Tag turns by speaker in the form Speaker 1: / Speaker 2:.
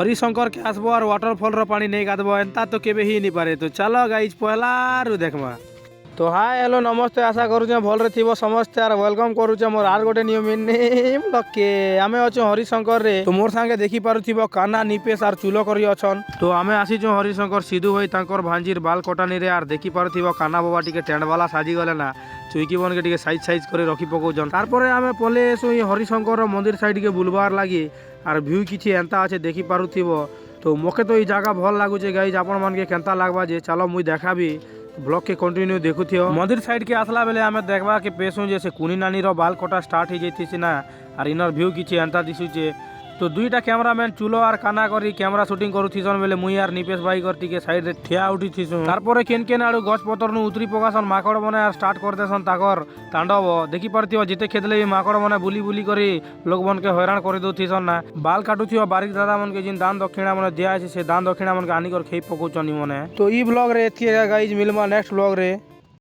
Speaker 1: हरिशंकर के आसबो और वाटरफॉल रो पानी नहीं गादबो एंता तो केबे ही नहीं पारे। तो चलो गाइज पहला रु देखमा। तो हाय हेलो नमस्ते, आशा करूचे भलरे थिबो समस्ते और वेलकम करूचे मोर आर गोटे न्यू मिनी ब्लॉग के। आमे अछो हरिशंकर रे। तो मोर संगे देखि पारुथिबो कान्हा निपेश और चुलो करी अछन। तो आमे आसीचो हरिशंकर सिधु भाई तांकर भांजीर बाल कटानी रे और देखि पारुथिबो कान्हा बाबा टिके टेंट वाला साजी गले ना चुईकी बन के टिके साइज साइज करे रखी पकोजन। तारपरे आमे पले एसो हरिशंकर मंदिर साइड के बुलबार लागी और व्यू किछि एंता আছে देखि पारुथिबो। तो मोके तो ई जगह भल लागुचे गाइज, आपण मन के केंता लागबा जे चलो मुई देखाबी ब्लॉग के कंटिन्यू देखुथियो। मंदिर साइड के आसला बेले आमे देखबा के पेसु जैसे कुनी नानी रो बाल कटा स्टार्ट हो जैतिस ना और इनर व्यू किछि एंता दिसुचे। तो दुईटा कैमरामैन चुलो और काना करी कैमरा शूटिंग करूथिसन बेले मुई यार निपेश भाई कर टिके साइड रे ठिया उठिथिसु। तारपरे केन केन आडू गछ पतर नु उतरी पकासन माकड़ बने और स्टार्ट कर देसन ताकर तांडव। देखि पारथियो जिते खेतले भी माकड़ बने बुली बुली करी लोग बन के हैरान कर दोथिसन ना। बाल काटुथियो बारिक दादा मन के जिन दान दक्षिणा मन दिया छै से दान दक्षिणा मन के आनी कर खेई पकोचनी मने। तो ई ब्लॉग रे एथि गाइज मिलमा नेक्स्ट ब्लॉग रे।